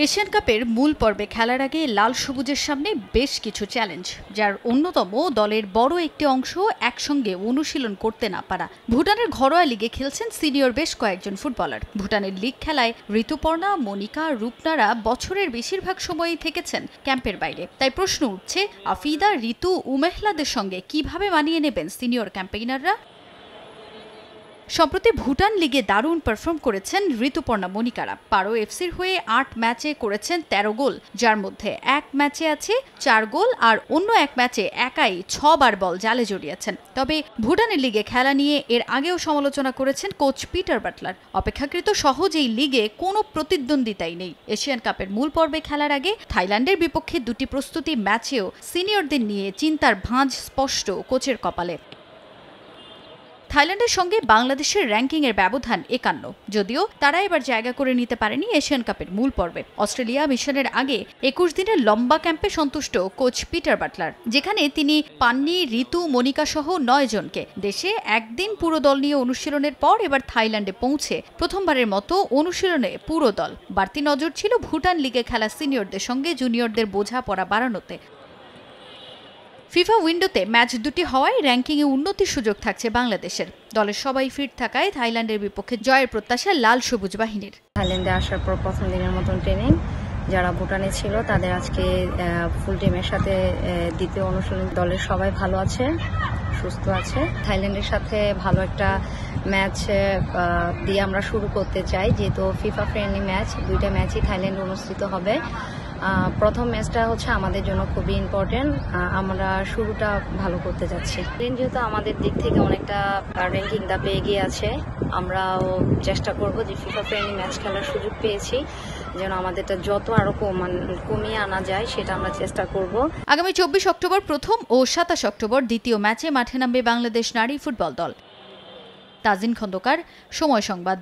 Asian কাপের মূল পর্বে খেলার আগে লাল সবুজের সামনে বেশ কিছু চ্যালেঞ্জ, যার অন্যতম দলের বড় একটি অংশ একসঙ্গে অনুশীলন করতে না পারা। ভুটানের ঘরোয়া লিগে খেলছেন সিনিয়র বেশ কয়েকজন ফুটবলার। ভুটানের লিগ খেলায় ঋতুপর্ণা, মনিকা, রূপনারা বছরের বেশিরভাগ সময়ই থেকেছেন ক্যাম্পের বাইরে। তাই প্রশ্ন উঠছে, আফিদা, ঋতু, উমেহলাদের সঙ্গে কিভাবে মানিয়ে নেবেন সিনিয়র ক্যাম্পেইনাররা। সম্প্রতি ভুটান লিগে দারুণ পারফর্ম করেছেন ঋতুপর্ণা, মনিকারা। পারো এফসির হয়ে ৮ ম্যাচে করেছেন ১৩ গোল, যার মধ্যে এক ম্যাচে আছে ৪ গোল আর অন্য এক ম্যাচে একাই ৬ বার বল জালে জড়িয়েছেন। তবে ভুটানের লিগে খেলা নিয়ে এর আগেও সমালোচনা করেছেন কোচ পিটার বাটলার। অপেক্ষাকৃত সহজ এই লিগে কোনো প্রতিদ্বন্দ্বিতাই নেই। এশিয়ান কাপের মূল পর্বে খেলার আগে থাইল্যান্ডের বিপক্ষে দুটি প্রস্তুতি ম্যাচেও সিনিয়রদের নিয়ে চিন্তার ভাঁজ স্পষ্ট কোচের কপালে। থাইল্যান্ডের সঙ্গে বাংলাদেশের র্যাঙ্কিংয়ের ব্যবধান ৫১, যদিও তারা এবার জায়গা করে নিতে পারেনি এশিয়ান কাপের মূল পর্বে। অস্ট্রেলিয়া মিশনের আগে ২১ দিনের লম্বা ক্যাম্পে সন্তুষ্ট কোচ পিটার বাটলার, যেখানে তিনি পাননি ঋতু, মনিকা সহ ৯ জনকে। দেশে একদিন পুরো দল নিয়ে অনুশীলনের পর এবার থাইল্যান্ডে পৌঁছে প্রথমবারের মতো অনুশীলনে পুরো দল। বাড়তি নজর ছিল ভুটান লিগে খেলা সিনিয়রদের সঙ্গে জুনিয়রদের বোঝাপড়া বাড়ানোতে। ফিফা উইন্ডোতে ম্যাচ দুটি হওয়ায় র্যাঙ্কিংয়ে উন্নতির সুযোগ থাকছে বাংলাদেশের। দলের সবাই ফিট থাকায় থাইল্যান্ডের বিপক্ষে জয়ের প্রত্যাশা লাল সবুজ বাহিনীর। থাইল্যান্ডে আসার পর প্রথম দিনের মতন ট্রেনিং, যারা ভুটানে ছিল তাদের আজকে ফুল টিমের সাথে দ্বিতীয় অনুশীলন। দলের সবাই ভালো আছে, সুস্থ আছে। থাইল্যান্ডের সাথে ভালো একটা ম্যাচ দিয়ে আমরা শুরু করতে চাই, যেহেতু ফিফা ফ্রেন্ডলি ম্যাচ। দুইটা ম্যাচই থাইল্যান্ডে অনুষ্ঠিত হবে। প্রথম ম্যাচটা হচ্ছে আমাদের জন্য খুবই ইম্পর্টেন্ট। আমরা শুরুটা ভালো করতে যাচ্ছি। যেহেতু আমাদের দিক থেকে অনেকটা র্যাঙ্কিংটা এগিয়ে আছে, আমরাও চেষ্টা করব যে ফিফা ফ্রেন্ডলি ম্যাচ খেলার সুযোগ পেয়েছি যেন আমাদেরটা যত আরো কমিয়ে আনা যায়, সেটা আমরা চেষ্টা করব। আগামী ২৪ অক্টোবর প্রথম ও ২৭ অক্টোবর দ্বিতীয় ম্যাচে মাঠে নামবে বাংলাদেশ নারী ফুটবল দল। তাজিন খন্দকার, সময় সংবাদ।